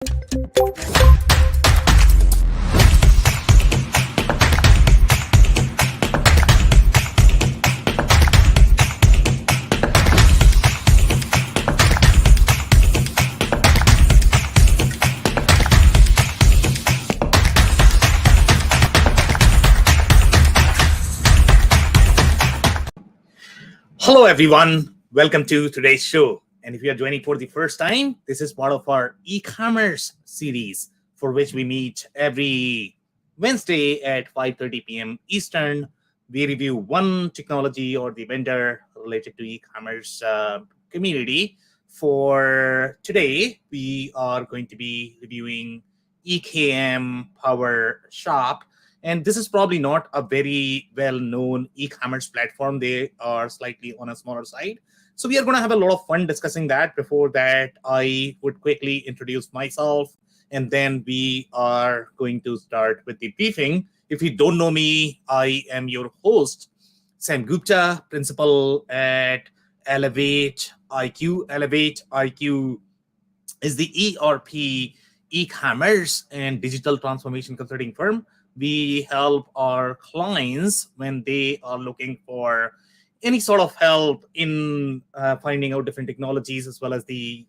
Hello, everyone. Welcome to today's show. And if you are joining for the first time, this is part of our e-commerce series for which we meet every Wednesday at 5:30 p.m. Eastern. We review one technology or the vendor related to e-commerce community. For today, we are going to be reviewing EKM Powershop. And this is probably not a very well-known e-commerce platform. They are slightly on a smaller side. So we are going to have a lot of fun discussing that. Before that, I would quickly introduce myself, and then we are going to start with the briefing. If you don't know me, I am your host, Sam Gupta, principal at Elevate IQ. Elevate IQ is the ERP, e-commerce, and digital transformation consulting firm. We help our clients when they are looking for any sort of help in finding out different technologies, as well as the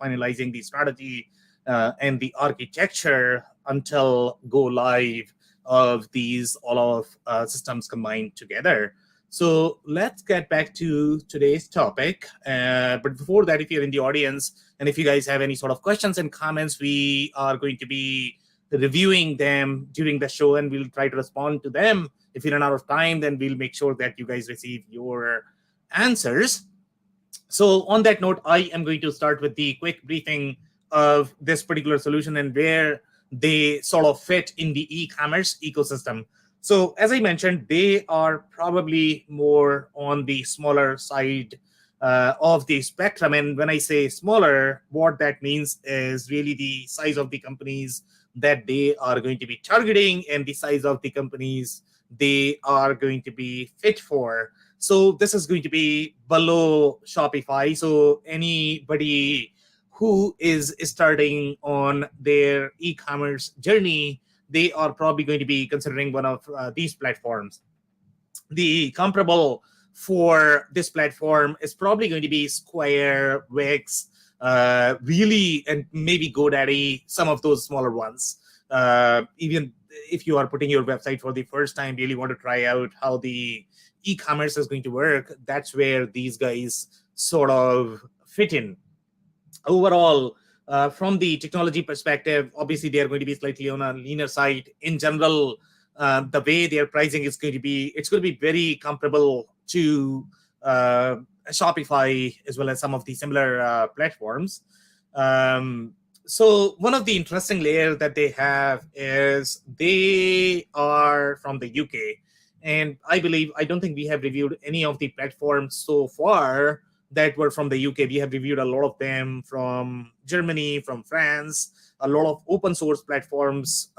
finalizing the strategy and the architecture until go live of these all of systems combined together. So let's get back to today's topic. But before that, if you're in the audience and if you guys have any sort of questions and comments, we are going to be reviewing them during the show, and we'll try to respond to them. If we run out of time, then we'll make sure that you guys receive your answers. So on that note, I am going to start with the quick briefing of this particular solution and where they sort of fit in the e-commerce ecosystem. So as I mentioned, they are probably more on the smaller side of the spectrum. And when I say smaller, what that means is really the size of the companies that they are going to be targeting and the size of the companies they are going to be fit for. So this is going to be below Shopify. So anybody who is starting on their e-commerce journey, they are probably going to be considering one of these platforms. The comparable for this platform is probably going to be Square, Wix, really, and maybe GoDaddy, some of those smaller ones. Even if you are putting your website for the first time, really want to try out how the e-commerce is going to work, that's where these guys sort of fit in. Overall, from the technology perspective, obviously they are going to be slightly on a leaner side. In general, the way their pricing is going to be, it's going to be very comparable to Shopify, as well as some of the similar platforms. So one of the interesting layers that they have is they are from the UK. And I don't think we have reviewed any of the platforms so far that were from the UK. We have reviewed a lot of them from Germany, from France, a lot of open source platforms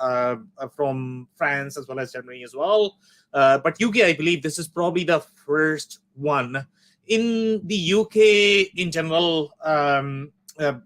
from France as well as Germany as well. But UK, I believe this is probably the first one. In the UK, in general,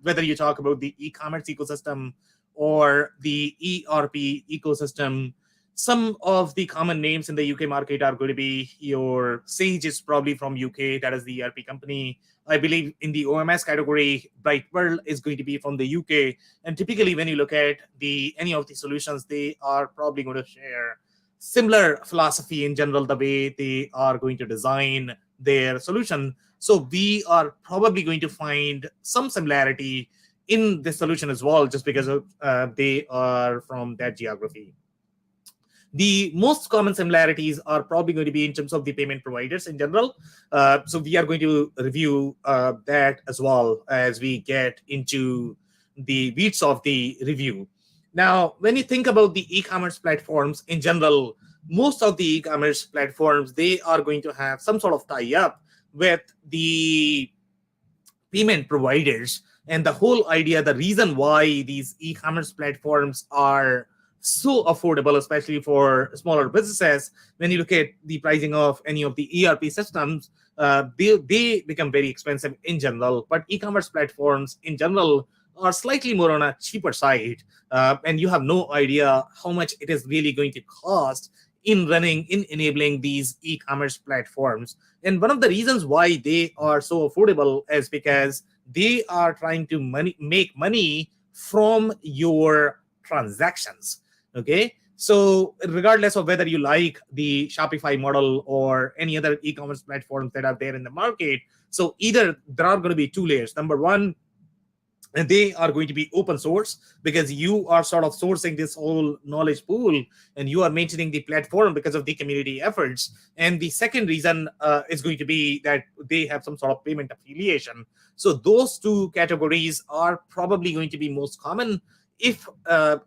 whether you talk about the e-commerce ecosystem or the ERP ecosystem, some of the common names in the UK market are going to be your Sage is probably from UK. That is the ERP company. I believe in the OMS category, Brightpearl is going to be from the UK. And typically when you look at any of the solutions, they are probably going to share similar philosophy in general, the way they are going to design their solution. So we are probably going to find some similarity in this solution as well, just because of, they are from that geography. The most common similarities are probably going to be in terms of the payment providers in general. So we are going to review that as well as we get into the weeds of the review. Now, when you think about the e-commerce platforms in general, most of the e-commerce platforms, they are going to have some sort of tie-up with the payment providers. And the whole idea, the reason why these e-commerce platforms are so affordable, especially for smaller businesses, when you look at the pricing of any of the ERP systems, they become very expensive in general. But e-commerce platforms in general are slightly more on a cheaper side, and you have no idea how much it is really going to cost in enabling these e-commerce platforms. And one of the reasons why they are so affordable is because they are trying to make money from your transactions. Okay, so regardless of whether you like the Shopify model or any other e-commerce platforms that are there in the market, so either there are going to be two layers. Number one, and they are going to be open source, because you are sort of sourcing this whole knowledge pool and you are maintaining the platform because of the community efforts. And the second reason is going to be that they have some sort of payment affiliation. So those two categories are probably going to be most common. If a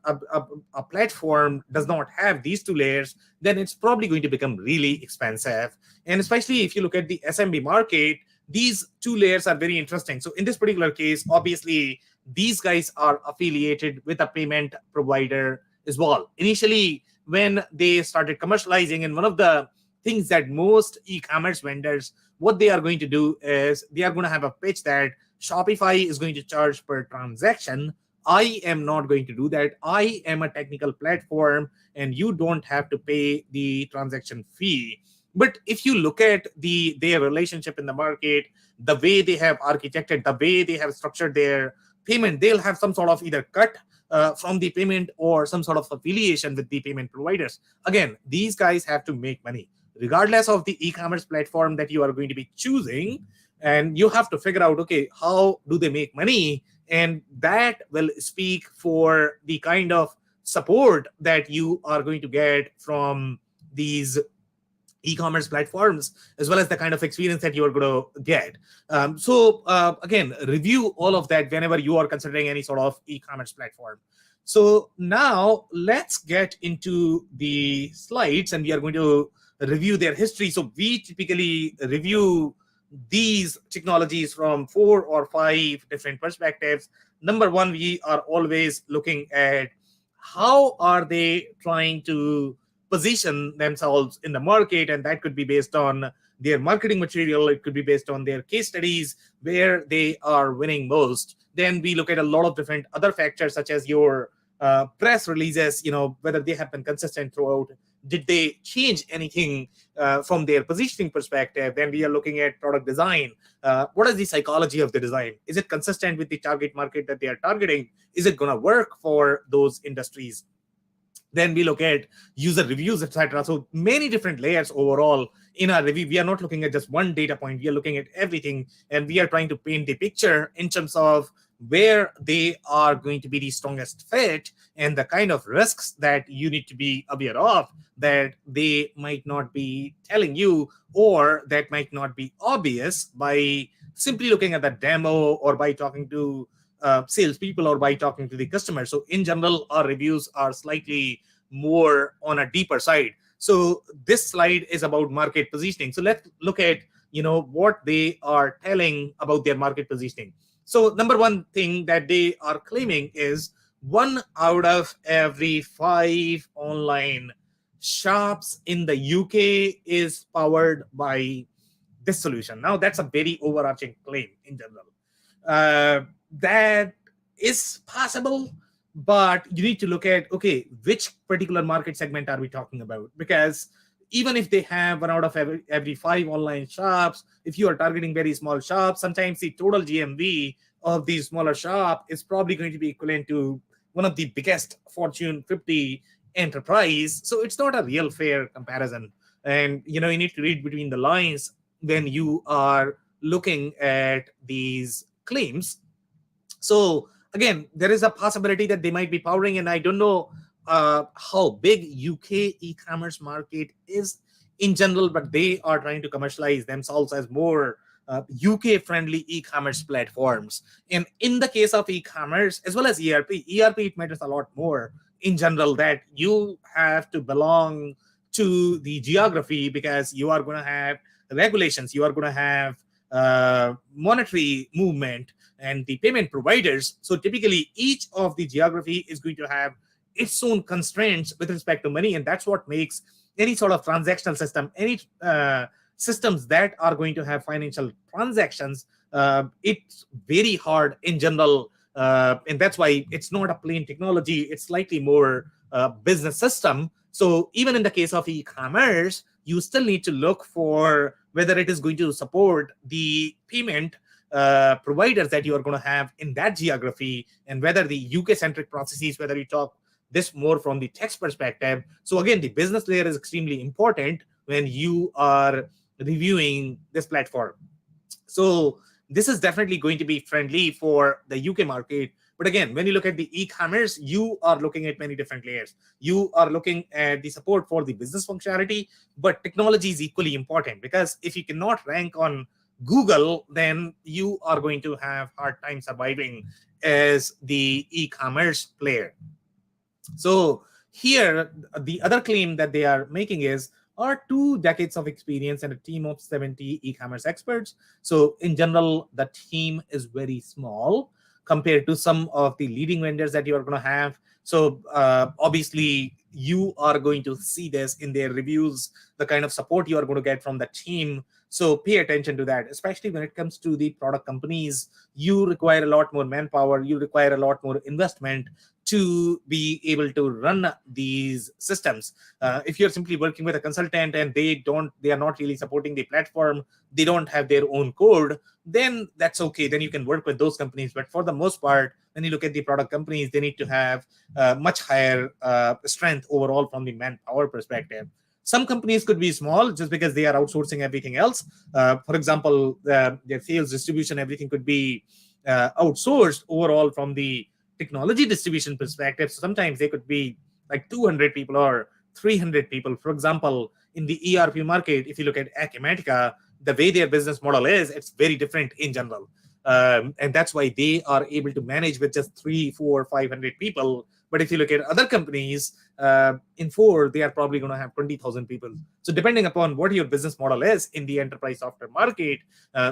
platform does not have these two layers, then it's probably going to become really expensive. And especially if you look at the SMB market, these two layers are very interesting. So in this particular case, obviously, these guys are affiliated with a payment provider as well. Initially, when they started commercializing, and one of the things that most e-commerce vendors, what they are going to do is they are going to have a pitch that Shopify is going to charge per transaction. I am not going to do that. I am a technical platform, and you don't have to pay the transaction fee. But if you look at their relationship in the market, the way they have architected, the way they have structured their payment, they'll have some sort of either cut from the payment or some sort of affiliation with the payment providers. Again, these guys have to make money regardless of the e-commerce platform that you are going to be choosing. And you have to figure out, okay, how do they make money? And that will speak for the kind of support that you are going to get from these e-commerce platforms, as well as the kind of experience that you are going to get. So again, review all of that whenever you are considering any sort of e-commerce platform. So now let's get into the slides, and we are going to review their history. So we typically review these technologies from 4 or 5 different perspectives. Number one, we are always looking at how are they trying to position themselves in the market, and that could be based on their marketing material. It could be based on their case studies, where they are winning most. Then we look at a lot of different other factors, such as your press releases, whether they have been consistent throughout. Did they change anything from their positioning perspective? Then we are looking at product design. What is the psychology of the design? Is it consistent with the target market that they are targeting? Is it going to work for those industries? Then we look at user reviews, etc. So many different layers overall in our review. We are not looking at just one data point. We are looking at everything, and we are trying to paint the picture in terms of where they are going to be the strongest fit and the kind of risks that you need to be aware of that they might not be telling you, or that might not be obvious by simply looking at the demo or by talking to salespeople or by talking to the customer. So in general, our reviews are slightly more on a deeper side. So this slide is about market positioning. So let's look at what they are telling about their market positioning. So number one thing that they are claiming is 1 out of every 5 online shops in the UK is powered by this solution. Now that's a very overarching claim in general. That is possible, but you need to look at, okay, which particular market segment are we talking about? Because even if they have 1 out of every 5 online shops, if you are targeting very small shops, sometimes the total GMV of these smaller shop is probably going to be equivalent to one of the biggest Fortune 50 enterprise. So it's not a real fair comparison. And you need to read between the lines when you are looking at these claims. So again, there is a possibility that they might be powering, and I don't know how big UK e-commerce market is in general, but they are trying to commercialize themselves as more UK-friendly e-commerce platforms. And in the case of e-commerce, as well as ERP, it matters a lot more in general, that you have to belong to the geography, because you are going to have regulations, you are going to have monetary movement and the payment providers. So typically each of the geography is going to have its own constraints with respect to money, and that's what makes any sort of transactional system, any systems that are going to have financial transactions, it's very hard in general And that's why it's not a plain technology. It's slightly more business system. So even in the case of e-commerce, you still need to look for whether it is going to support the payment providers that you are going to have in that geography, and whether the UK-centric processes, whether you talk this more from the text perspective. So again, the business layer is extremely important when you are reviewing this platform. So this is definitely going to be friendly for the UK market. But again, when you look at the e-commerce, you are looking at many different layers. You are looking at the support for the business functionality, but technology is equally important, because if you cannot rank on Google, then you are going to have hard time surviving as the e-commerce player. So here, the other claim that they are making is our 2 decades of experience and a team of 70 e-commerce experts. So in general, the team is very small compared to some of the leading vendors that you are going to have. So obviously, you are going to see this in their reviews, the kind of support you are going to get from the team. So pay attention to that, especially when it comes to the product companies. You require a lot more manpower. You require a lot more investment to be able to run these systems. If you're simply working with a consultant and they are not really supporting the platform, they don't have their own code, then that's okay. Then you can work with those companies. But for the most part, when you look at the product companies, they need to have much higher strength overall from the manpower perspective. Some companies could be small just because they are outsourcing everything else. For example, their sales, distribution, everything could be outsourced overall from the technology distribution perspective. So sometimes they could be like 200 people or 300 people. For example, in the ERP market, if you look at Acumatica, the way their business model is, it's very different in general. And that's why they are able to manage with just 300, 400, 500 people. But if you look at other companies, in Ford, they are probably going to have 20,000 people. So depending upon what your business model is in the enterprise software market,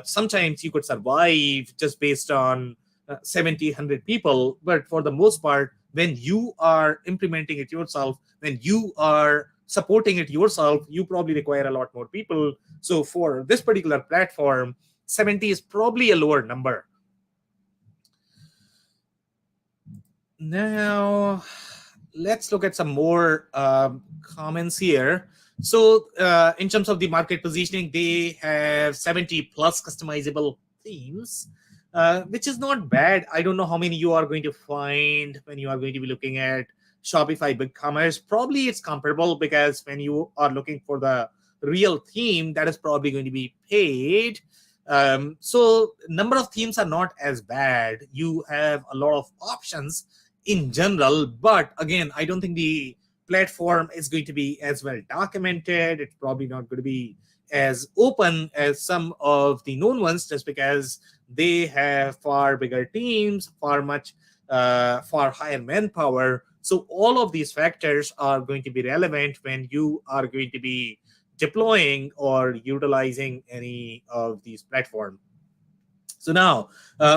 sometimes you could survive just based on 70, 100 people. But for the most part, when you are implementing it yourself, when you are supporting it yourself, you probably require a lot more people. So for this particular platform, 70 is probably a lower number. Now, let's look at some more comments here. So in terms of the market positioning, they have 70 plus customizable themes, which is not bad. I don't know how many you are going to find when you are going to be looking at Shopify BigCommerce. Probably it's comparable, because when you are looking for the real theme, that is probably going to be paid. So number of themes are not as bad. You have a lot of options in general, but again, I don't think the platform is going to be as well documented. It's probably not going to be as open as some of the known ones, just because they have far bigger teams, far higher manpower. So all of these factors are going to be relevant when you are going to be deploying or utilizing any of these platforms. So now,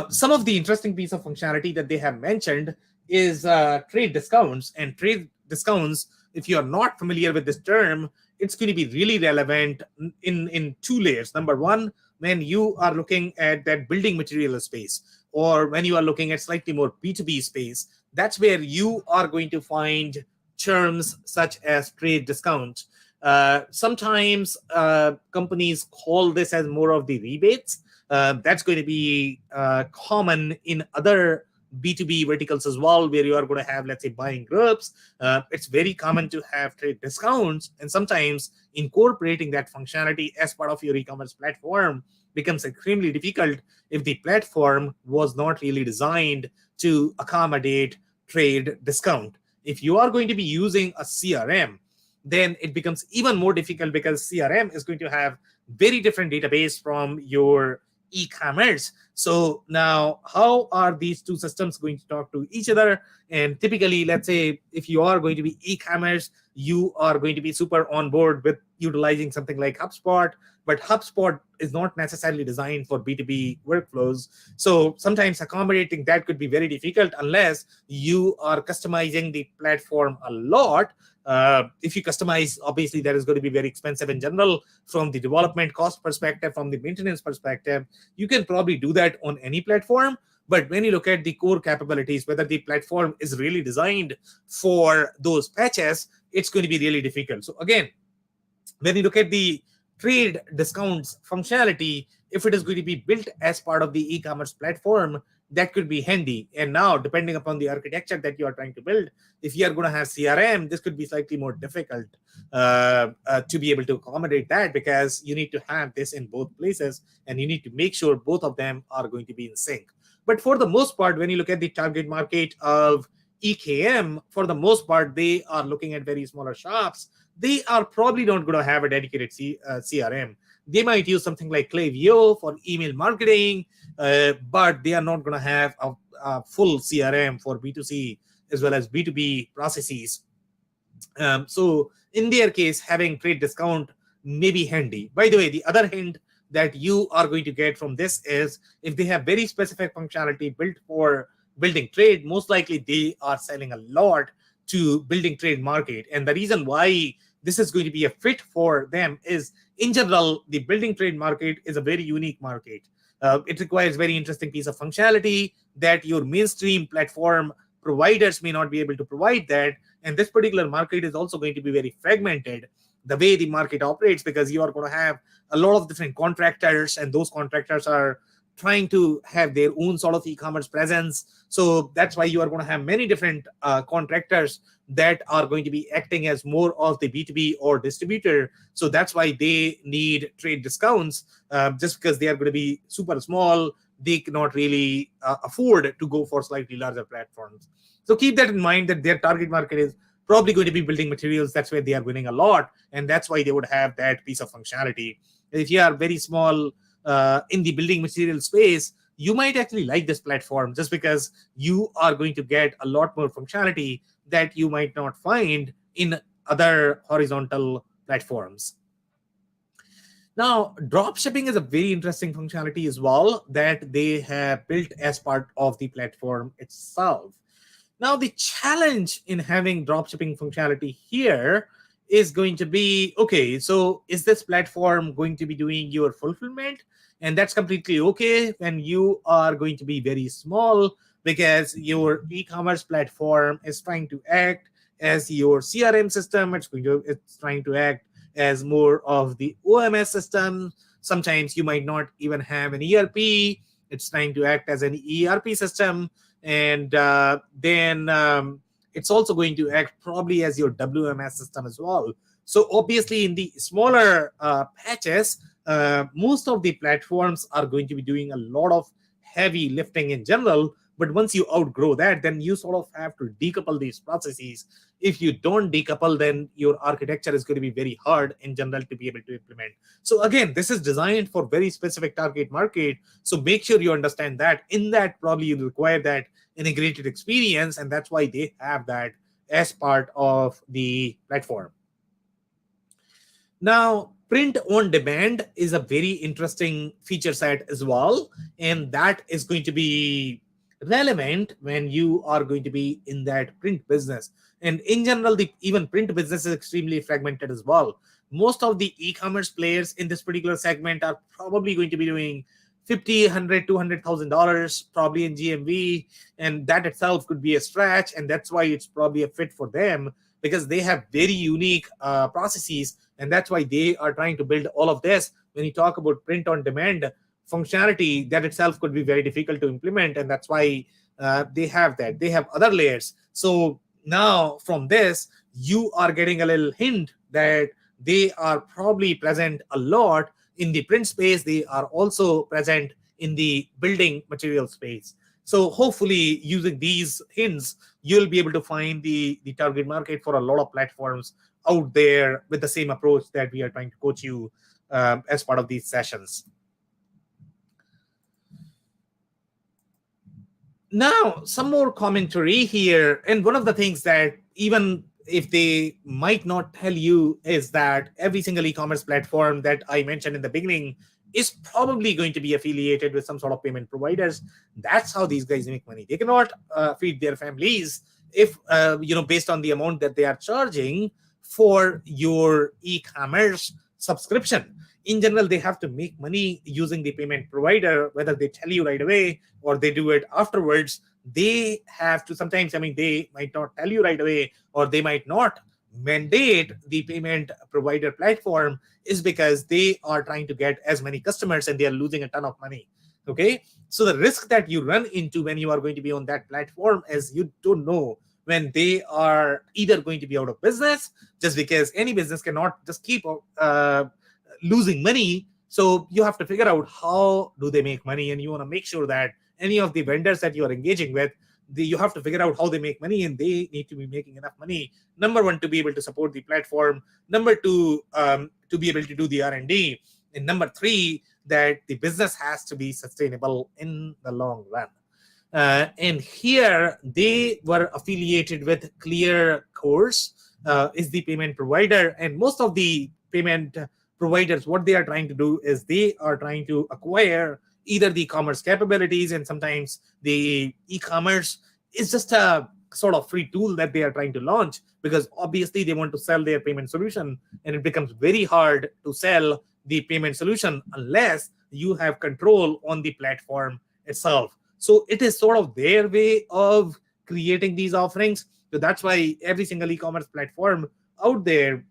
some of the interesting piece of functionality that they have mentioned is trade discounts. And trade discounts, if you are not familiar with this term, it's going to be really relevant in 2 layers. Number one, when you are looking at that building material space, or when you are looking at slightly more B2B space, that's where you are going to find terms such as trade discount. Sometimes companies call this as more of the rebates. That's going to be common in other B2B verticals as well, where you are going to have, let's say, buying groups. It's very common to have trade discounts, and sometimes incorporating that functionality as part of your e-commerce platform becomes extremely difficult if the platform was not really designed to accommodate trade discount. If you are going to be using a CRM, then it becomes even more difficult, because CRM is going to have very different database from your e-commerce. So now, how are these 2 systems going to talk to each other? And typically, let's say if you are going to be e-commerce, you are going to be super on board with utilizing something like HubSpot, but HubSpot is not necessarily designed for B2B workflows. So sometimes accommodating that could be very difficult unless you are customizing the platform a lot. If you customize, obviously that is going to be very expensive in general from the development cost perspective, from the maintenance perspective. You can probably do that on any platform. But when you look at the core capabilities, whether the platform is really designed for those patches, it's going to be really difficult. So again, when you look at the trade discounts functionality, if it is going to be built as part of the e-commerce platform, that could be handy. And now, depending upon the architecture that you are trying to build, if you are going to have CRM, this could be slightly more difficult to be able to accommodate that, because you need to have this in both places and you need to make sure both of them are going to be in sync. But for the most part, when you look at the target market of EKM, for the most part, they are looking at very smaller shops. They are probably not going to have a dedicated CRM. They might use something like Klaviyo for email marketing, but they are not going to have a full CRM for B2C as well as B2B processes. So in their case, having trade discount may be handy. By the way, the other hint that you are going to get from this is, if they have very specific functionality built for building trade, most likely they are selling a lot to building trade market. And the reason why this is going to be a fit for them is, in general, the building trade market is a very unique market. It requires very interesting piece of functionality that your mainstream platform providers may not be able to provide that. And this particular market is also going to be very fragmented, the way the market operates, because you are going to have a lot of different contractors, and those contractors are trying to have their own sort of e-commerce presence. So that's why you are going to have many different contractors that are going to be acting as more of the B2B or distributor. So that's why they need trade discounts, just because they are going to be super small. They cannot really afford to go for slightly larger platforms. So keep that in mind, that their target market is probably going to be building materials. That's where they are winning a lot. And that's why they would have that piece of functionality. If you are very small in the building material space, you might actually like this platform, just because you are going to get a lot more functionality that you might not find in other horizontal platforms. Now, drop shipping is a very interesting functionality as well that they have built as part of the platform itself. Now, the challenge in having drop shipping functionality here is going to be, okay, so is this platform going to be doing your fulfillment? And that's completely okay when you are going to be very small, because your e-commerce platform is trying to act as your CRM system. It's trying to act as more of the OMS system. Sometimes you might not even have an ERP. It's trying to act as an ERP system. And then it's also going to act probably as your WMS system as well. So obviously, in the smaller patches, most of the platforms are going to be doing a lot of heavy lifting in general. But once you outgrow that, then you sort of have to decouple these processes. If you don't decouple, then your architecture is going to be very hard in general to be able to implement. So again, this is designed for very specific target market. So make sure you understand that. In that, probably you require that integrated experience, and that's why they have that as part of the platform. Now, print on demand is a very interesting feature set as well, and that is going to be relevant when you are going to be in that print business. And in general, the even print business is extremely fragmented as well. Most of the e-commerce players in this particular segment are probably going to be doing $50, $100, $200,000 probably in GMV, and that itself could be a stretch. And that's why it's probably a fit for them, because they have very unique processes, and that's why they are trying to build all of this. When you talk about print on demand functionality, that itself could be very difficult to implement, and that's why they have that. They have other layers. So now from this, you are getting a little hint that they are probably present a lot in the print space. They are also present in the building material space. So hopefully, using these hints, you'll be able to find the target market for a lot of platforms out there with the same approach that we are trying to coach you as part of these sessions. Now, some more commentary here. And one of the things that, even if they might not tell you, is that every single e-commerce platform that I mentioned in the beginning is probably going to be affiliated with some sort of payment providers. That's how these guys make money. They cannot feed their families if, based on the amount that they are charging for your e-commerce subscription. In general, they have to make money using the payment provider, whether they tell you right away or they do it afterwards. They have to sometimes, they might not tell you right away, or they might not mandate the payment provider platform, is because they are trying to get as many customers and they are losing a ton of money. Okay, so the risk that you run into when you are going to be on that platform is you don't know when they are either going to be out of business, just because any business cannot just keep losing money. So you have to figure out how do they make money, and you want to make sure that any of the vendors that you are engaging with, you have to figure out how they make money, and they need to be making enough money. Number one, to be able to support the platform. Number two, to be able to do the R&D. And number three, that the business has to be sustainable in the long run. And here they were affiliated with ClearCourse, is the payment provider. And most of the payment providers, what they are trying to do is they are trying to acquire either the commerce capabilities, and sometimes the e-commerce is just a sort of free tool that they are trying to launch, because obviously they want to sell their payment solution, and it becomes very hard to sell the payment solution unless you have control on the platform itself. So it is sort of their way of creating these offerings. So that's why every single e-commerce platform out there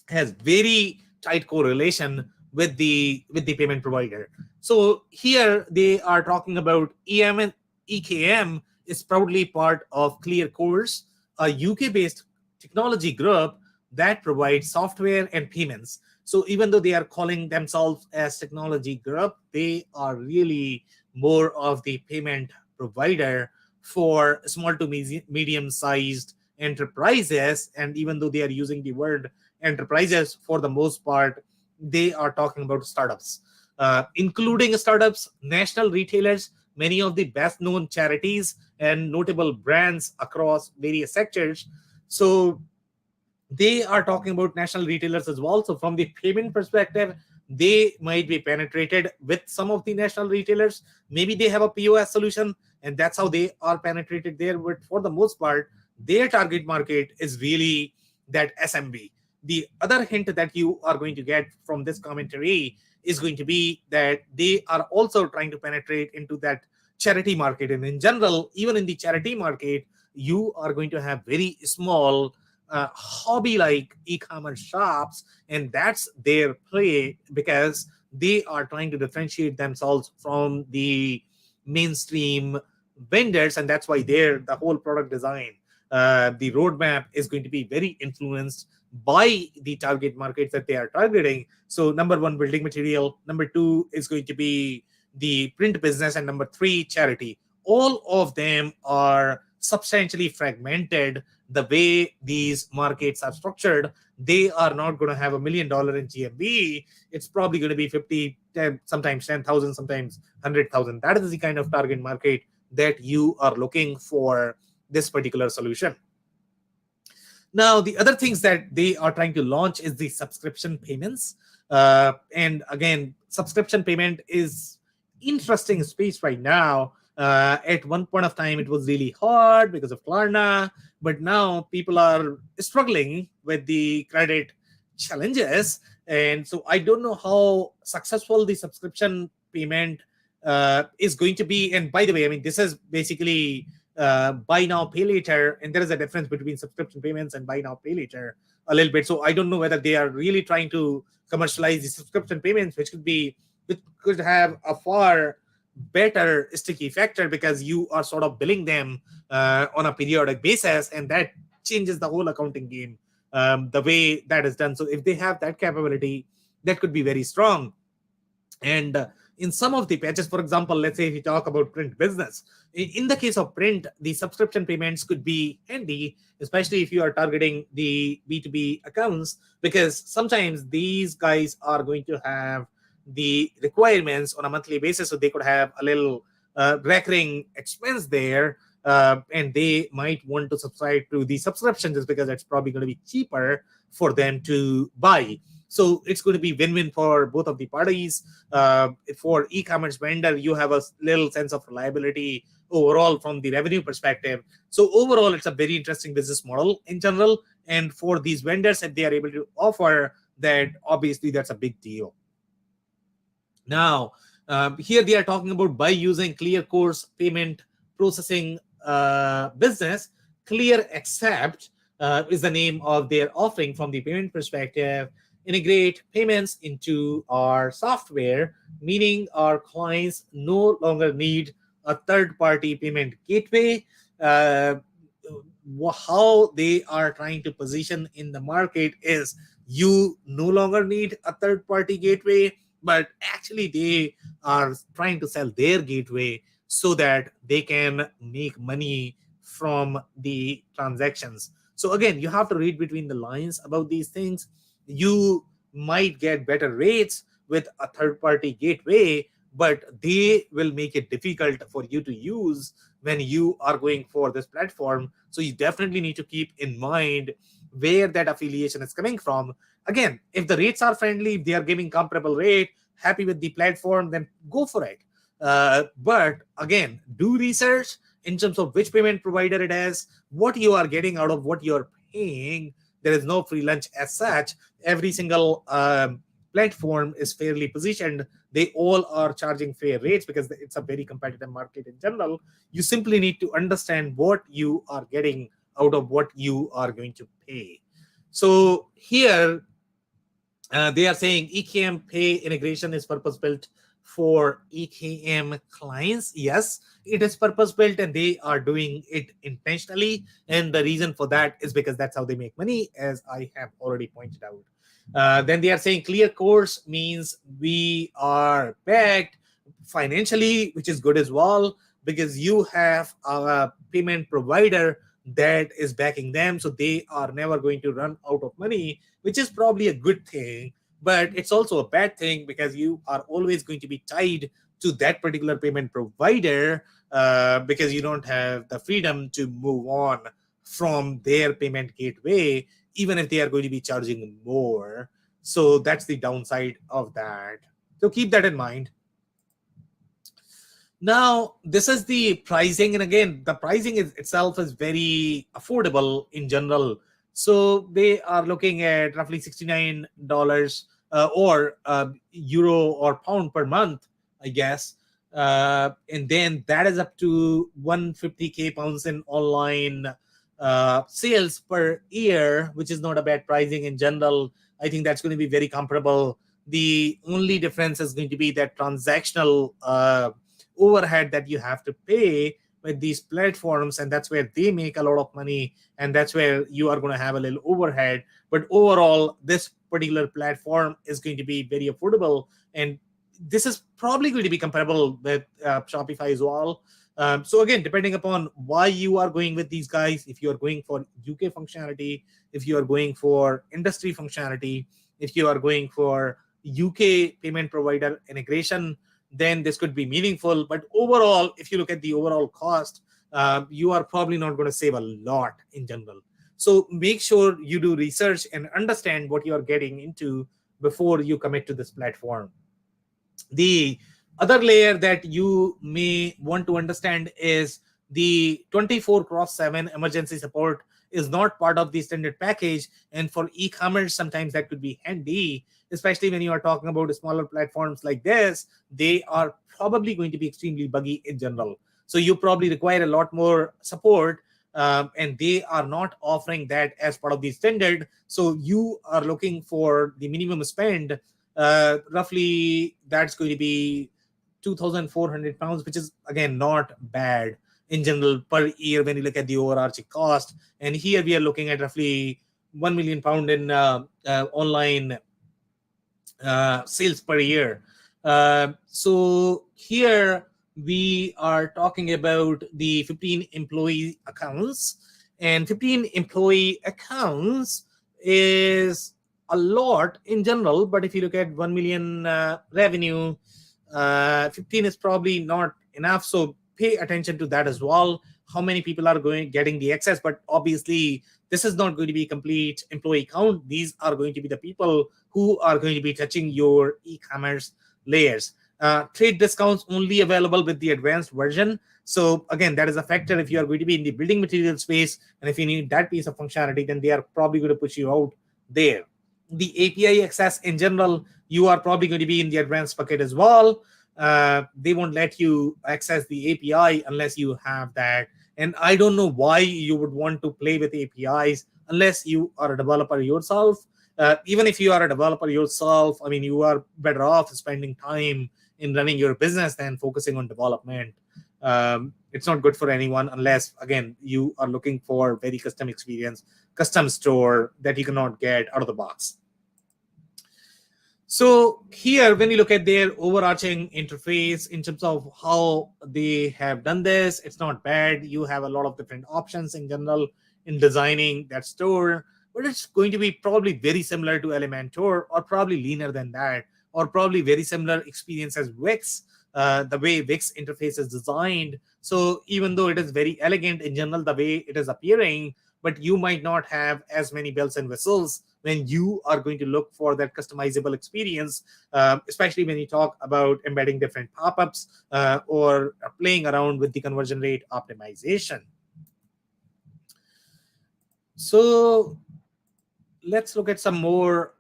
has very tight correlation with the payment provider. So here they are talking about EKM is proudly part of ClearCourse, a UK-based technology group that provides software and payments. So even though they are calling themselves as technology group, they are really more of the payment provider for small to medium-sized enterprises. And even though they are using the word enterprises, for the most part, they are talking about startups, including startups, national retailers, many of the best-known charities, and notable brands across various sectors. So they are talking about national retailers as well. So from the payment perspective, they might be penetrated with some of the national retailers. Maybe they have a POS solution, and that's how they are penetrated there. But for the most part, their target market is really that SMB. The other hint that you are going to get from this commentary is going to be that they are also trying to penetrate into that charity market. And in general, even in the charity market, you are going to have very small hobby-like e-commerce shops, and that's their play, because they are trying to differentiate themselves from the mainstream vendors, and that's why the whole product design, the roadmap is going to be very influenced by the target markets that they are targeting. So number one, building material. Number two is going to be the print business, and number three, charity. All of them are substantially fragmented. The way these markets are structured, they are not going to have $1 million in GMV. It's probably going to be 50, 10, sometimes 10,000, sometimes 100,000. That is the kind of target market that you are looking for this particular solution. Now, the other things that they are trying to launch is the subscription payments. And again, subscription payment is interesting space right now. At one point of time, it was really hard because of Klarna, but now people are struggling with the credit challenges. And so I don't know how successful the subscription payment is going to be. And by the way, this is basically buy now, pay later. And there is a difference between subscription payments and buy now, pay later a little bit. So I don't know whether they are really trying to commercialize the subscription payments, which could have a far better sticky factor, because you are sort of billing them on a periodic basis, and that changes the whole accounting game, the way that is done. So if they have that capability, that could be very strong. And in some of the patches, for example, let's say if you talk about print business, in the case of print, the subscription payments could be handy, especially if you are targeting the B2B accounts, because sometimes these guys are going to have the requirements on a monthly basis, so they could have a little recurring expense there, and they might want to subscribe to the subscription just because it's probably going to be cheaper for them to buy. So it's going to be win-win for both of the parties. For e-commerce vendor, you have a little sense of reliability overall from the revenue perspective. So overall, it's a very interesting business model in general. And for these vendors, if they are able to offer that obviously that's a big deal. Now, here they are talking about by using Clear Course payment processing business. Clear Accept is the name of their offering from the payment perspective. Integrate payments into our software, meaning our clients no longer need a third-party payment gateway. How they are trying to position in the market is you no longer need a third-party gateway, but actually they are trying to sell their gateway so that they can make money from the transactions. So again, you have to read between the lines about these things. You might get better rates with a third-party gateway, but they will make it difficult for you to use when you are going for this platform. So you definitely need to keep in mind where that affiliation is coming from. Again, if the rates are friendly, if they are giving comparable rate, happy with the platform, then go for it. But again, do research in terms of which payment provider it is, what you are getting out of what you're paying. There is no free lunch as such. Every single platform is fairly positioned. They all are charging fair rates because it's a very competitive market in general. You simply need to understand what you are getting out of what you are going to pay. So here they are saying EKM Pay integration is purpose-built for EKM clients. Yes, it is purpose-built and they are doing it intentionally. And the reason for that is because that's how they make money, as I have already pointed out. Then they are saying Clear Course means we are backed financially, which is good as well, because you have a payment provider that is backing them. So they are never going to run out of money, which is probably a good thing. But it's also a bad thing because you are always going to be tied to that particular payment provider because you don't have the freedom to move on from their payment gateway, even if they are going to be charging more. So that's the downside of that. So keep that in mind. Now, this is the pricing. And again, the pricing itself is very affordable in general. So they are looking at roughly $69 or euro or pound per month, I guess. And then that is up to 150K pounds in online sales per year, which is not a bad pricing in general. I think that's going to be very comparable. The only difference is going to be that transactional overhead that you have to pay with these platforms, and that's where they make a lot of money, and that's where you are going to have a little overhead. But overall, this particular platform is going to be very affordable, and this is probably going to be comparable with Shopify as well. So again, depending upon why you are going with these guys, if you are going for UK functionality, if you are going for industry functionality, if you are going for UK payment provider integration, then this could be meaningful. But overall, if you look at the overall cost, you are probably not going to save a lot in general. So make sure you do research and understand what you are getting into before you commit to this platform. The other layer that you may want to understand is the 24/7 emergency support is not part of the standard package. And for e-commerce, sometimes that could be handy, especially when you are talking about smaller platforms like this. They are probably going to be extremely buggy in general. So you probably require a lot more support, and they are not offering that as part of the standard. So you are looking for the minimum spend. Roughly, that's going to be 2,400 pounds, which is, again, not bad in general per year when you look at the overarching cost. And here we are looking at roughly 1 million pound in online sales per year. So here we are talking about the 15 employee accounts, and 15 employee accounts is a lot in general. But if you look at 1 million revenue, 15 is probably not enough. So pay attention to that as well. How many people are getting the access? But obviously, this is not going to be complete employee count. These are going to be the people who are going to be touching your e-commerce layers. Trade discounts only available with the advanced version. So again, that is a factor. If you are going to be in the building material space and if you need that piece of functionality, then they are probably going to push you out there. the API access in general, you are probably going to be in the advanced bucket as well. They won't let you access the API unless you have that. And I don't know why you would want to play with APIs unless you are a developer yourself. Even if you are a developer yourself, I mean, you are better off spending time in running your business than focusing on development. It's not good for anyone unless, again, you are looking for very custom experience, custom store that you cannot get out of the box. So here, when you look at their overarching interface in terms of how they have done this, it's not bad. You have a lot of different options in general in designing that store, but it's going to be probably very similar to Elementor, or probably leaner than that, or probably very similar experience as Wix, the way Wix interface is designed. So even though it is very elegant in general, the way it is appearing, but you might not have as many bells and whistles when you are going to look for that customizable experience, especially when you talk about embedding different pop-ups or playing around with the conversion rate optimization. So let's look at some more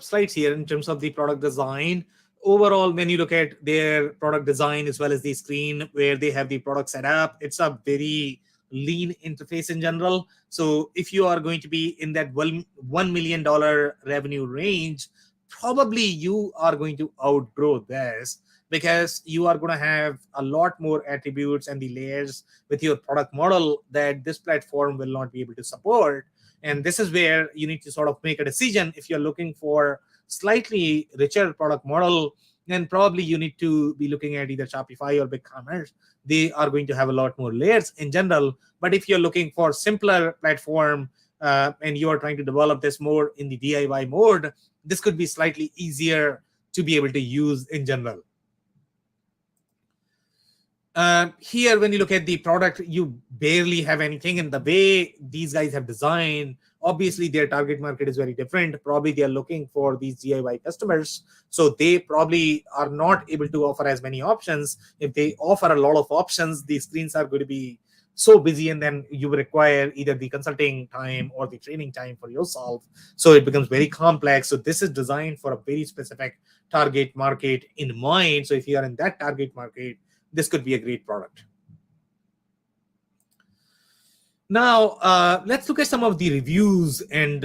slides here in terms of the product design. Overall, when you look at their product design as well as the screen where they have the product set up, it's a very lean interface in general. So if you are going to be in that $1 million revenue range, probably you are going to outgrow this, because you are going to have a lot more attributes and the layers with your product model that this platform will not be able to support. And this is where you need to sort of make a decision. If you're looking for slightly richer product model, then probably you need to be looking at either Shopify or BigCommerce. They are going to have a lot more layers in general. But if you're looking for simpler platform and you are trying to develop this more in the DIY mode, this could be slightly easier to be able to use in general. Here, when you look at the product, you barely have anything. In the way these guys have designed, obviously their target market is very different. Probably they are looking for these DIY customers, so they probably are not able to offer as many options. If they offer a lot of options, the screens are going to be so busy, and then you require either the consulting time or the training time for yourself, so it becomes very complex. So this is designed for a very specific target market in mind. So if you are in that target market, this could be a great product. Now, let's look at some of the reviews. And,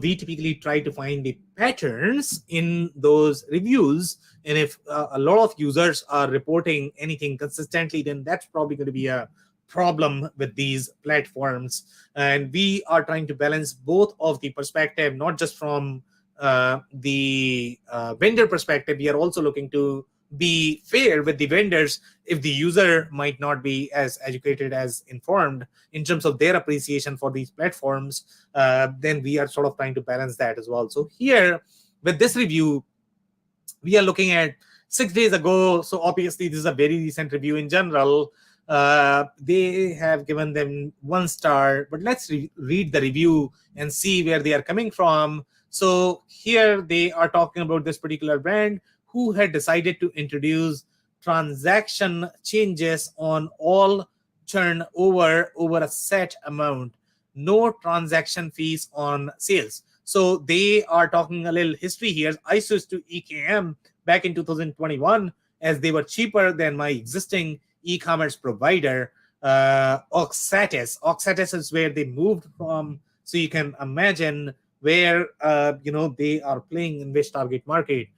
we typically try to find the patterns in those reviews. And if a lot of users are reporting anything consistently, then that's probably going to be a problem with these platforms. And we are trying to balance both of the perspective, not just from the vendor perspective. We are also looking to be fair with the vendors. If the user might not be as educated, as informed in terms of their appreciation for these platforms, then we are sort of trying to balance that as well. So here with this review, we are looking at 6 days ago. So obviously this is a very recent review in general. They have given them 1 star, but let's read the review and see where they are coming from. So here they are talking about this particular brand who had decided to introduce transaction changes on all turnover over a set amount, no transaction fees on sales. So they are talking a little history here. I switched to EKM back in 2021 as they were cheaper than my existing e-commerce provider, Oxatis. Oxatis is where they moved from. So you can imagine where they are playing in which target market.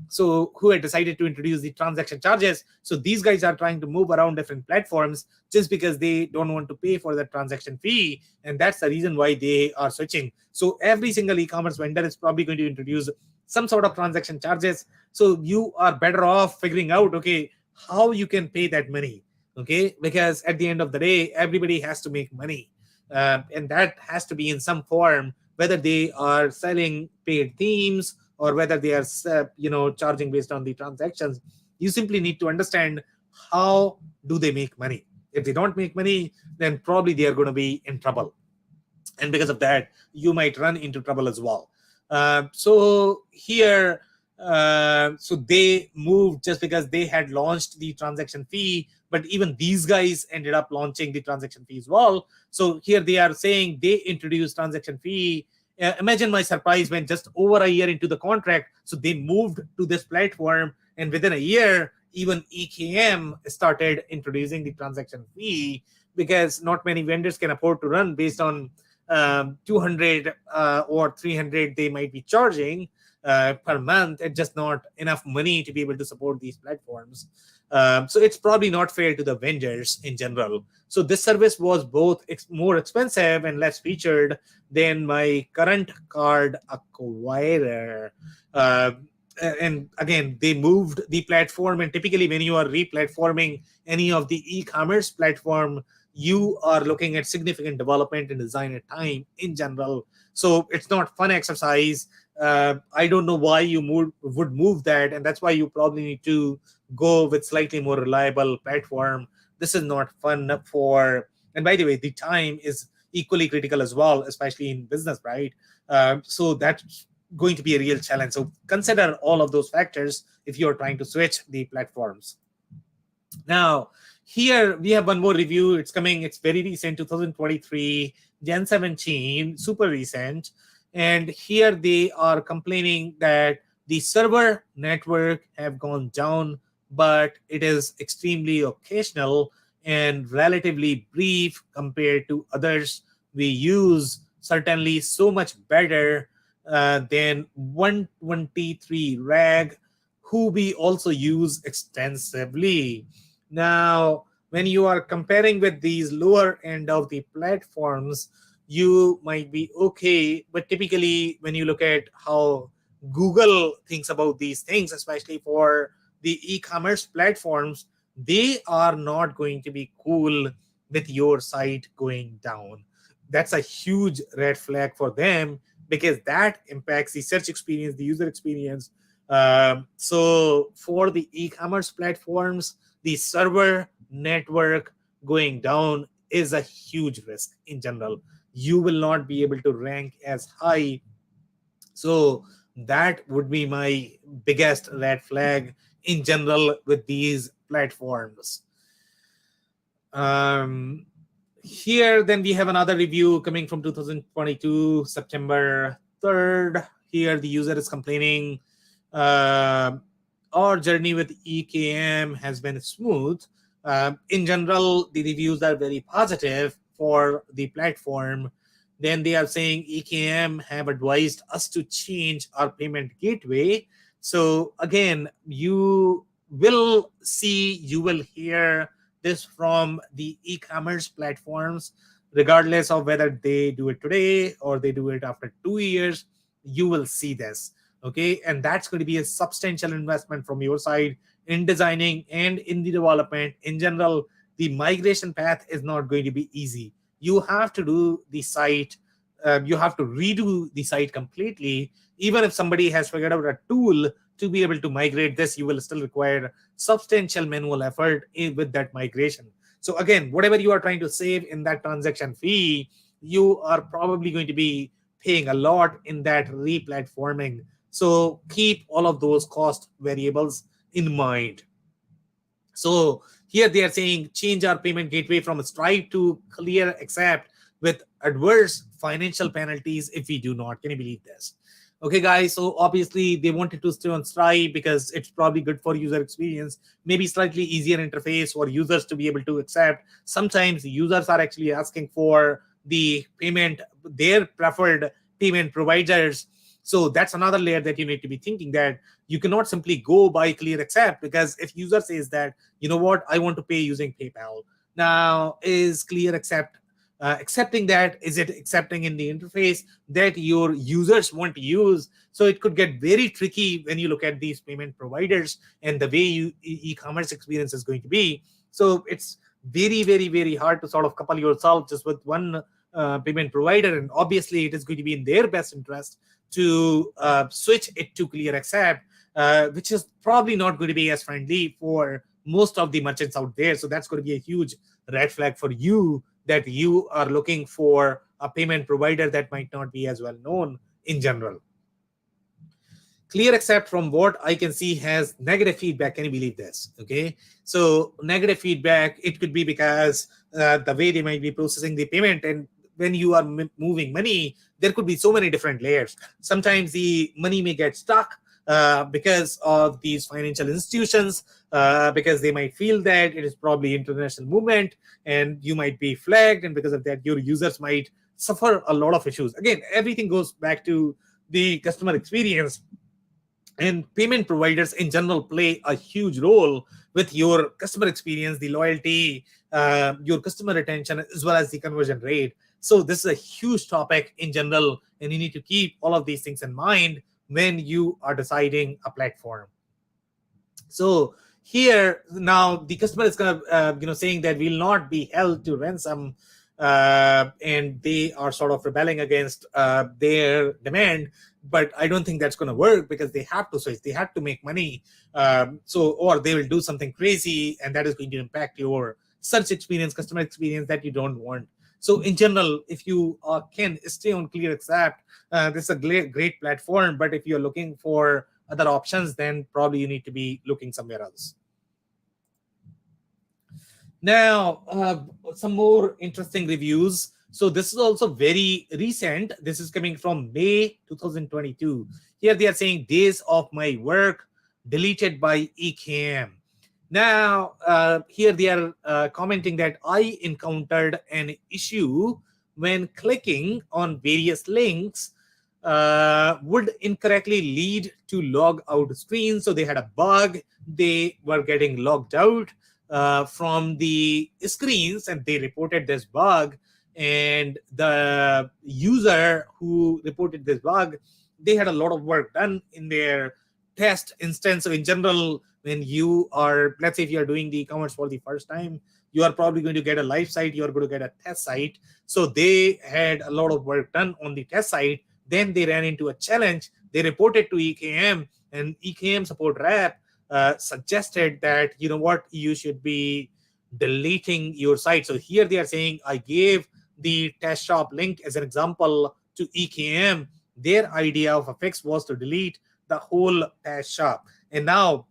So who had decided to introduce the transaction charges. So these guys are trying to move around different platforms just because they don't want to pay for the transaction fee. And that's the reason why they are switching. So every single e-commerce vendor is probably going to introduce some sort of transaction charges. So you are better off figuring out, okay, how you can pay that money. Okay, because at the end of the day, everybody has to make money. And that has to be in some form, whether they are selling paid themes or whether they are charging based on the transactions. You simply need to understand how do they make money. If they don't make money, then probably they are going to be in trouble, and because of that you might run into trouble as well. So here so they moved just because they had launched the transaction fee, but even these guys ended up launching the transaction fee as well. So here they are saying they introduced transaction fee Imagine my surprise when just over a year into the contract, so they moved to this platform, and within a year, even EKM started introducing the transaction fee, because not many vendors can afford to run based on 200 or 300 they might be charging per month. It's just not enough money to be able to support these platforms. So it's probably not fair to the vendors in general. So this service was both more expensive and less featured than my current card acquirer. And again, they moved the platform, and typically when you are re-platforming any of the e-commerce platform, you are looking at significant development and design at time in general. So it's not fun exercise. I don't know why you would move that, and that's why you probably need to go with slightly more reliable platform. This is not fun for, and by the way, the time is equally critical as well, especially in business, right? So that's going to be a real challenge. So consider all of those factors if you're trying to switch the platforms. Now, here we have one more review. It's coming, it's very recent, 2023, Jan 17, super recent. And here they are complaining that the server network have gone down, but it is extremely occasional and relatively brief compared to others we use, certainly so much better than 123 rag, who we also use extensively. Now, when you are comparing with these lower end of the platforms, you might be okay, but typically when you look at how Google thinks about these things, especially for the e-commerce platforms, they are not going to be cool with your site going down. That's a huge red flag for them, because that impacts the search experience, the user experience. So for the e-commerce platforms, the server network going down is a huge risk in general. You will not be able to rank as high. So that would be my biggest red flag in general with these platforms. Here, then we have another review coming from 2022, September 3rd. Here, the user is complaining, our journey with EKM has been smooth. In general, the reviews are very positive for the platform. Then they are saying EKM have advised us to change our payment gateway. So again, you will see, you will hear this from the e-commerce platforms, regardless of whether they do it today or they do it after 2 years, you will see this. Okay, and that's going to be a substantial investment from your side in designing and in the development. In general, the migration path is not going to be easy. You have to do the site, you have to redo the site completely. Even if somebody has figured out a tool to be able to migrate this, you will still require substantial manual effort with that migration. So again, whatever you are trying to save in that transaction fee, you are probably going to be paying a lot in that re-platforming. So keep all of those cost variables in mind. So here they are saying change our payment gateway from Stripe to Clear Accept with adverse financial penalties if we do not. Can you believe this? Okay, guys, so obviously they wanted to stay on Stripe because it's probably good for user experience, maybe slightly easier interface for users to be able to accept. Sometimes users are actually asking for the payment, their preferred payment providers. So that's another layer that you need to be thinking, that you cannot simply go by Clear Accept, because if user says that, you know what, I want to pay using PayPal. Now, is Clear Accept accepting that? Is it accepting in the interface that your users want to use? So it could get very tricky when you look at these payment providers and the way e-commerce experience is going to be. So it's very, very, very hard to sort of couple yourself just with one payment provider. And obviously, it is going to be in their best interest to switch it to Clear Accept, which is probably not going to be as friendly for most of the merchants out there. So that's going to be a huge red flag for you, that you are looking for a payment provider that might not be as well known in general. Clear Accept, from what I can see, has negative feedback. Can you believe this? Okay, so negative feedback, it could be because the way they might be processing the payment, and when you are moving money, there could be so many different layers. Sometimes the money may get stuck because of these financial institutions, because they might feel that it is probably international movement and you might be flagged, and because of that your users might suffer a lot of issues. Again, everything goes back to the customer experience, and payment providers in general play a huge role with your customer experience, the loyalty, your customer retention, as well as the conversion rate. So this is a huge topic in general, and you need to keep all of these things in mind when you are deciding a platform. So here now the customer is kind of saying that will not be held to ransom, and they are sort of rebelling against their demand. But I don't think that's going to work, because they have to switch, they have to make money, or they will do something crazy, and that is going to impact your search experience, customer experience, that you don't want. So in general, if you can stay on ClearXapp, this is a great platform. But if you're looking for other options, then probably you need to be looking somewhere else. Now, some more interesting reviews. So this is also very recent. This is coming from May 2022. Here they are saying days of my work deleted by EKM. Now, here they are commenting that I encountered an issue when clicking on various links would incorrectly lead to log out screen. So they had a bug. They were getting logged out from the screens, and they reported this bug. And the user who reported this bug, they had a lot of work done in their test instance. So in general, when you are, let's say if you are doing the e-commerce for the first time, you are probably going to get a live site, you are going to get a test site. So they had a lot of work done on the test site. Then they ran into a challenge. They reported to EKM, and EKM support rep suggested that, you know what, you should be deleting your site. So here they are saying, I gave the test shop link as an example to EKM. Their idea of a fix was to delete the whole test shop. And now,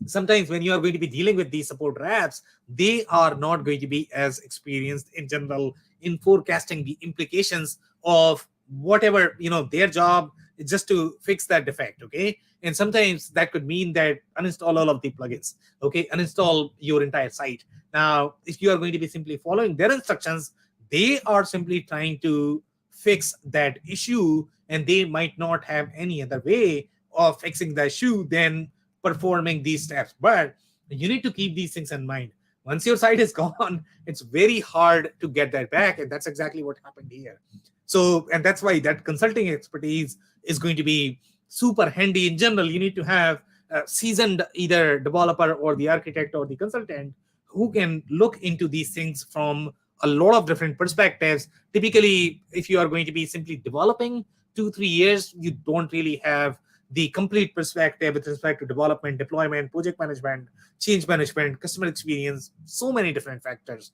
sometimes when you are going to be dealing with these support reps, they are not going to be as experienced in general in forecasting the implications of whatever, their job is just to fix that defect. Okay. And sometimes that could mean that uninstall all of the plugins. Okay. Uninstall your entire site. Now, if you are going to be simply following their instructions, they are simply trying to fix that issue, and they might not have any other way of fixing the issue than performing these steps. But you need to keep these things in mind. Once your site is gone, it's very hard to get that back. And that's exactly what happened here. So, and that's why that consulting expertise is going to be super handy. In general, you need to have a seasoned either developer or the architect or the consultant who can look into these things from a lot of different perspectives. Typically, if you are going to be simply developing 2-3 years, you don't really have the complete perspective with respect to development, deployment, project management, change management, customer experience, so many different factors.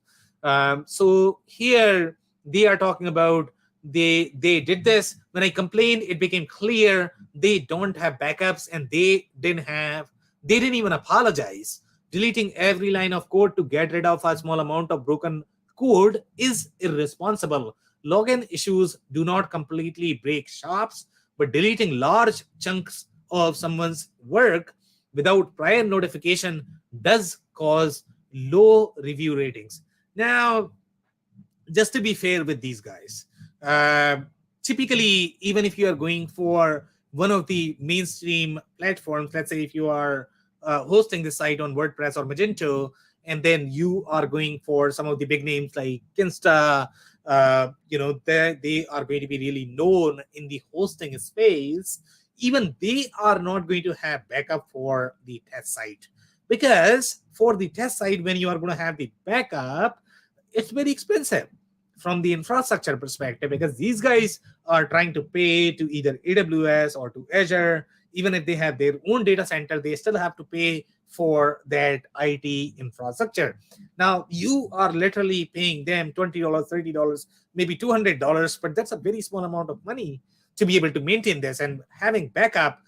So here they are talking about they did this. When I complained, it became clear they don't have backups, and they didn't even apologize. Deleting every line of code to get rid of a small amount of broken code is irresponsible. Login issues do not completely break shops, but deleting large chunks of someone's work without prior notification does cause low review ratings. Now, just to be fair with these guys, typically, even if you are going for one of the mainstream platforms, let's say if you are hosting the site on WordPress or Magento, and then you are going for some of the big names like Kinsta, they are going to be really known in the hosting space. Even they are not going to have backup for the test site, because for the test site, when you are going to have the backup, it's very expensive from the infrastructure perspective, because these guys are trying to pay to either AWS or to Azure. Even if they have their own data center, they still have to pay for that IT infrastructure. Now, you are literally paying them $20, $30, maybe $200, but that's a very small amount of money to be able to maintain this. And having backup,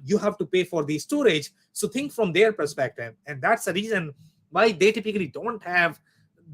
you have to pay for the storage. So think from their perspective. And that's the reason why they typically don't have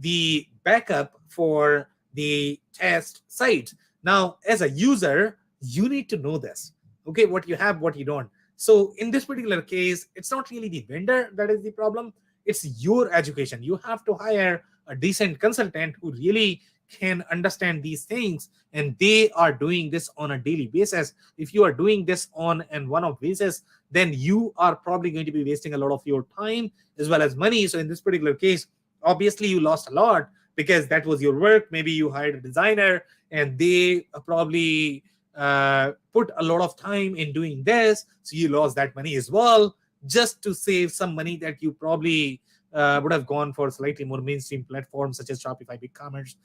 the backup for the test sites. Now, as a user, you need to know this. Okay, what you have, what you don't. So in this particular case, it's not really the vendor that is the problem. It's your education. You have to hire a decent consultant who really can understand these things, and they are doing this on a daily basis. If you are doing this on an one-off basis, then you are probably going to be wasting a lot of your time as well as money. So in this particular case, obviously you lost a lot because that was your work. Maybe you hired a designer and they probably put a lot of time in doing this, so you lost that money as well, just to save some money that you probably would have gone for slightly more mainstream platforms such as Shopify, BigCommerce.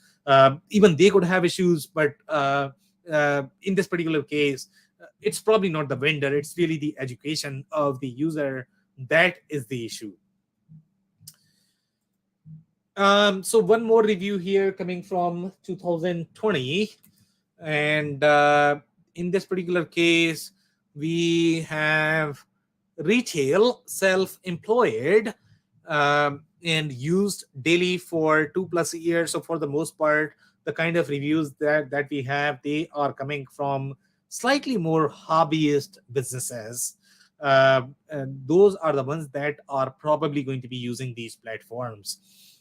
Even they could have issues, but in this particular case, it's probably not the vendor. It's really the education of the user that is the issue. So one more review here coming from 2020. And in this particular case, we have retail, self-employed, and used daily for 2+ years. So for the most part, the kind of reviews that we have, they are coming from slightly more hobbyist businesses. And those are the ones that are probably going to be using these platforms.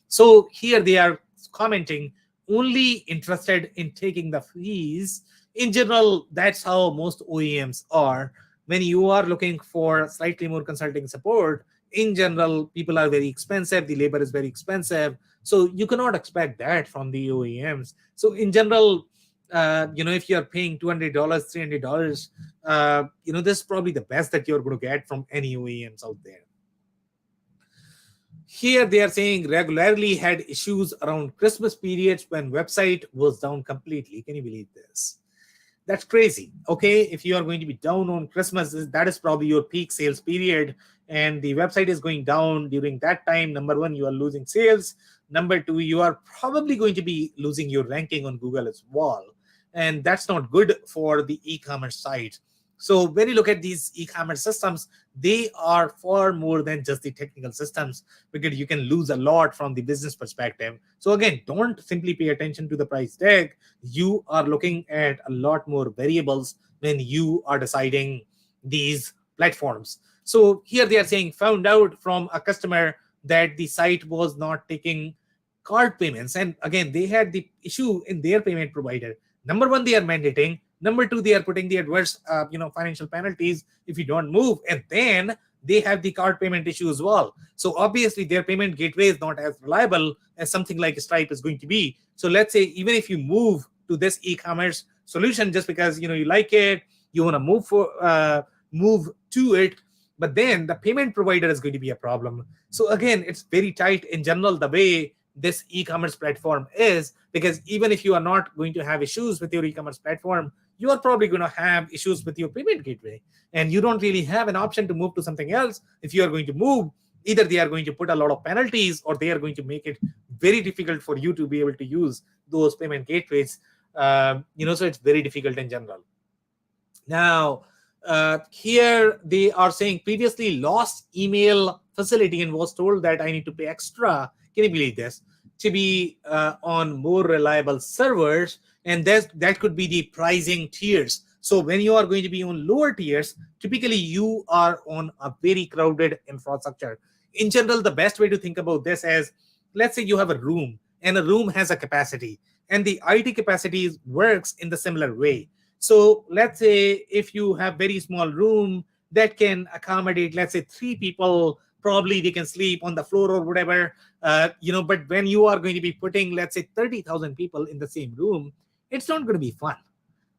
So here they are commenting, only interested in taking the fees. In general, that's how most OEMs are. When you are looking for slightly more consulting support, in general, people are very expensive. The labor is very expensive. So you cannot expect that from the OEMs. So in general, if you're paying $200, $300, this is probably the best that you're going to get from any OEMs out there. Here they are saying regularly had issues around Christmas periods when website was down completely. Can you believe this? That's crazy. Okay, if you are going to be down on Christmas, that is probably your peak sales period, and the website is going down during that time. Number one, you are losing sales. Number two, you are probably going to be losing your ranking on Google as well. And that's not good for the e-commerce site. So when you look at these e-commerce systems, they are far more than just the technical systems, because you can lose a lot from the business perspective. So again, don't simply pay attention to the price tag. You are looking at a lot more variables when you are deciding these platforms. So here they are saying, found out from a customer that the site was not taking card payments. And again, they had the issue in their payment provider. Number one, they are mandating. Number two, they are putting the adverse, financial penalties if you don't move. And then they have the card payment issue as well. So obviously, their payment gateway is not as reliable as something like Stripe is going to be. So let's say even if you move to this e-commerce solution just because you like it, you want to move to it, but then the payment provider is going to be a problem. So again, it's very tight in general the way this e-commerce platform is, because even if you are not going to have issues with your e-commerce platform, you are probably going to have issues with your payment gateway, and you don't really have an option to move to something else. If you are going to move, either they are going to put a lot of penalties or they are going to make it very difficult for you to be able to use those payment gateways. So it's very difficult in general. Now, here they are saying previously lost email facility and was told that I need to pay extra. Can you believe this? To be on more reliable servers, and that could be the pricing tiers. So when you are going to be on lower tiers, typically you are on a very crowded infrastructure. In general, the best way to think about this is, let's say you have a room, and a room has a capacity, and the IT capacity works in the similar way. So let's say if you have very small room that can accommodate, let's say 3 people, probably they can sleep on the floor or whatever, but when you are going to be putting, let's say 30,000 people in the same room, it's not going to be fun.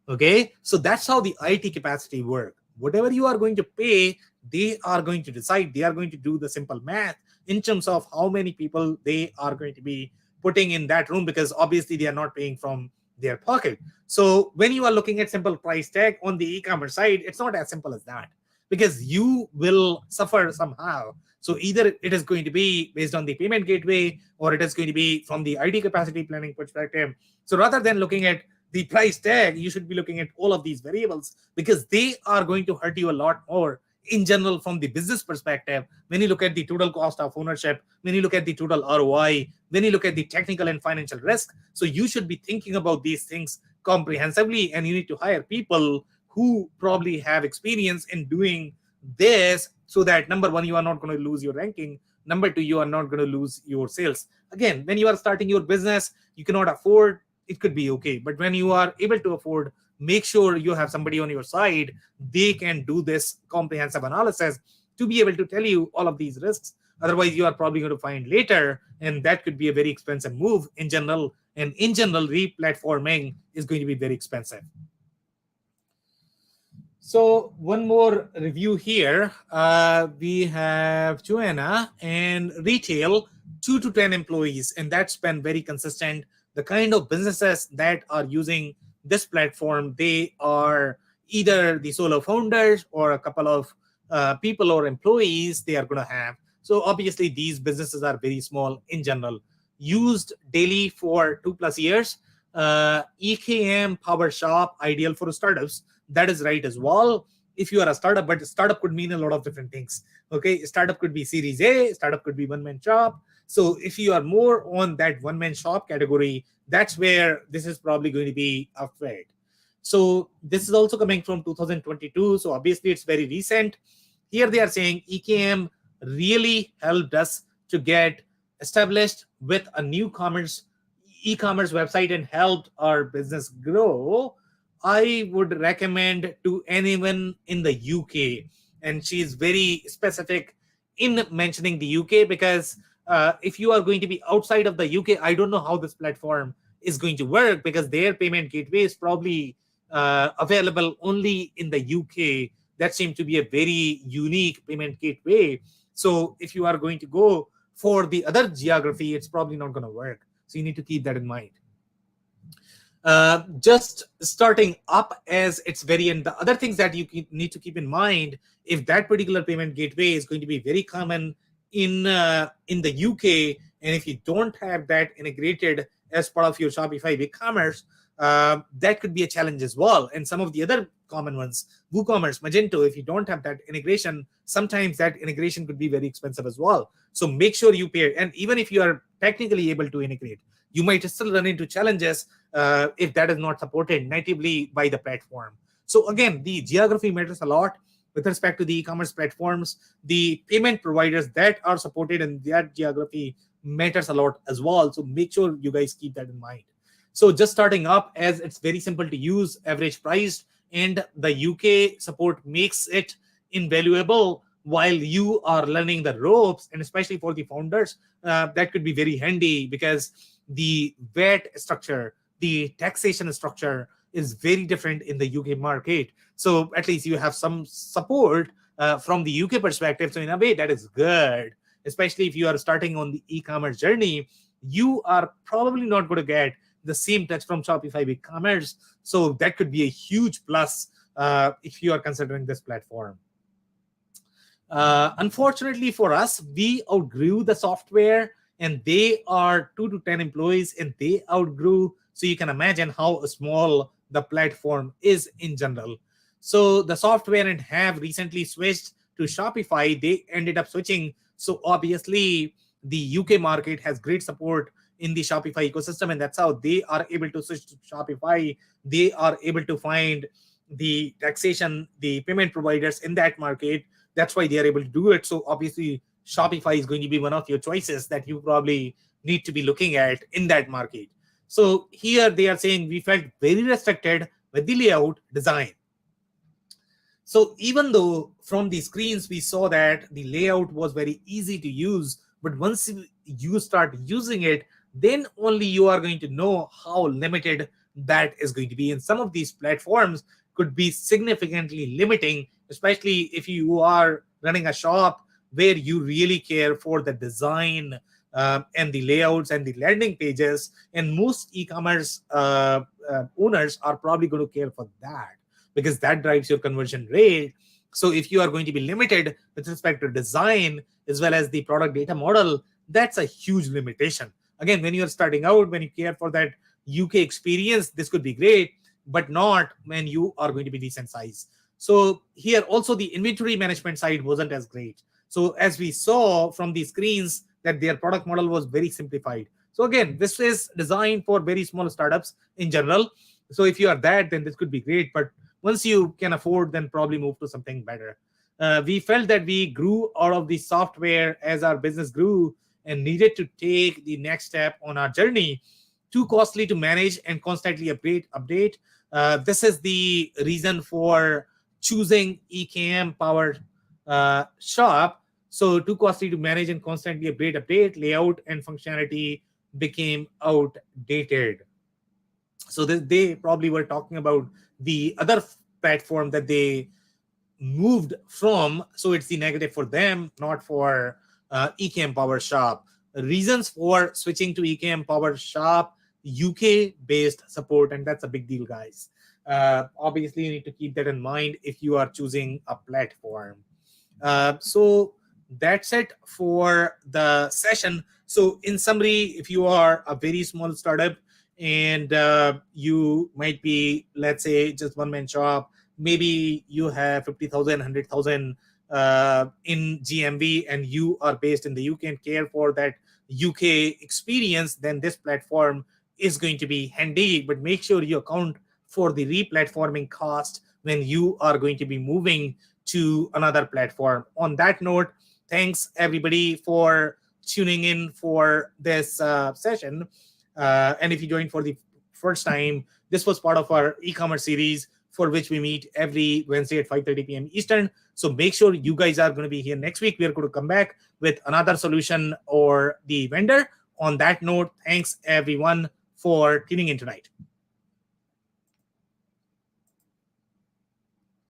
Okay, so that's how the IT capacity works. Whatever you are going to pay, they are going to decide. They are going to do the simple math in terms of how many people they are going to be putting in that room, because obviously they are not paying from their pocket. So when you are looking at simple price tag on the e-commerce side, it's not as simple as that, because you will suffer somehow. So either it is going to be based on the payment gateway, or it is going to be from the IT capacity planning perspective. So rather than looking at the price tag, you should be looking at all of these variables, because they are going to hurt you a lot more in general, from the business perspective, when you look at the total cost of ownership, when you look at the total ROI, when you look at the technical and financial risk. So you should be thinking about these things comprehensively, and you need to hire people who probably have experience in doing this, so that number one, you are not going to lose your ranking. Number two, you are not going to lose your sales. Again, when you are starting your business, you cannot afford, it could be okay. But when you are able to afford, make sure you have somebody on your side. They can do this comprehensive analysis to be able to tell you all of these risks. Otherwise, you are probably going to find later, and that could be a very expensive move in general. And in general, re-platforming is going to be very expensive. So one more review here. We have Joanna, and retail 2 to 10 employees, and that's been very consistent. The kind of businesses that are using this platform, they are either the solo founders or a couple of people or employees they are going to have. So obviously these businesses are very small in general, used daily for 2+ years. EKM Powershop, ideal for startups. That is right as well. If you are a startup, but startup could mean a lot of different things. Okay, startup could be Series A, startup could be one-man shop. So if you are more on that one-man shop category, that's where this is probably going to be a fit. So this is also coming from 2022. So obviously it's very recent. Here they are saying EKM really helped us to get established with a new e-commerce website and helped our business grow. I would recommend to anyone in the UK, and she's very specific in mentioning the UK, because if you are going to be outside of the UK, I don't know how this platform is going to work, because their payment gateway is probably available only in the UK. That seems to be a very unique payment gateway. So if you are going to go for the other geography, it's probably not going to work. So you need to keep that in mind. Just starting up as its variant, the other things that you need to keep in mind, if that particular payment gateway is going to be very common in the UK, and if you don't have that integrated as part of your Shopify BigCommerce, that could be a challenge as well. And some of the other common ones, WooCommerce, Magento, if you don't have that integration, sometimes that integration could be very expensive as well. So make sure you pay. And even if you are technically able to integrate, you might still run into challenges if that is not supported natively by the platform. So again, the geography matters a lot with respect to the e-commerce platforms. The payment providers that are supported in that geography matters a lot as well. So make sure you guys keep that in mind. So just starting up, as it's very simple to use, average priced, and the UK support makes it invaluable while you are learning the ropes. And especially for the founders, that could be very handy, because the VAT structure, the taxation structure is very different in the UK market. So at least you have some support from the UK perspective. So in a way, that is good, especially if you are starting on the e-commerce journey. You are probably not going to get the same touch from Shopify BigCommerce. So that could be a huge plus if you are considering this platform. Unfortunately for us, we outgrew the software, and they are 2 to 10 employees, and they outgrew. So you can imagine how small the platform is in general. So the software and have recently switched to Shopify. They ended up switching. So obviously the UK market has great support in the Shopify ecosystem, and that's how they are able to switch to Shopify. They are able to find the taxation, the payment providers in that market. That's why they are able to do it. So obviously Shopify is going to be one of your choices that you probably need to be looking at in that market. So here they are saying we felt very restricted with the layout design. So even though from the screens we saw that the layout was very easy to use, but once you start using it, then only you are going to know how limited that is going to be. And some of these platforms could be significantly limiting, especially if you are running a shop where you really care for the design and the layouts and the landing pages. And most e-commerce owners are probably going to care for that, because that drives your conversion rate. So if you are going to be limited with respect to design as well as the product data model, that's a huge limitation. Again, when you're starting out, when you care for that UK experience, this could be great, but not when you are going to be decent size. So here also the inventory management side wasn't as great. So as we saw from the screens that their product model was very simplified. So again, this is designed for very small startups in general. So if you are that, then this could be great. But once you can afford, then probably move to something better. We felt that we grew out of the software as our business grew and needed to take the next step on our journey. Too costly to manage and constantly update. This is the reason for choosing EKM Power Shop. So too costly to manage and constantly update, layout and functionality became outdated. So they probably were talking about the other platform that they moved from. So it's the negative for them, not for EKM Powershop. Reasons for switching to EKM Powershop: UK based support, and that's a big deal, guys. Obviously, you need to keep that in mind if you are choosing a platform. So that's it for the session. So in summary, if you are a very small startup and you might be, let's say, just one-man shop, maybe you have 50,000, 100,000 in GMV, and you are based in the UK and care for that UK experience, then this platform is going to be handy. But make sure you account for the replatforming cost when you are going to be moving to another platform. On that note, thanks everybody for tuning in for this session. And if you joined for the first time, this was part of our e-commerce series for which we meet every Wednesday at 5:30 p.m. Eastern. So make sure you guys are going to be here next week. We are going to come back with another solution or the vendor. On that note, thanks everyone for tuning in tonight.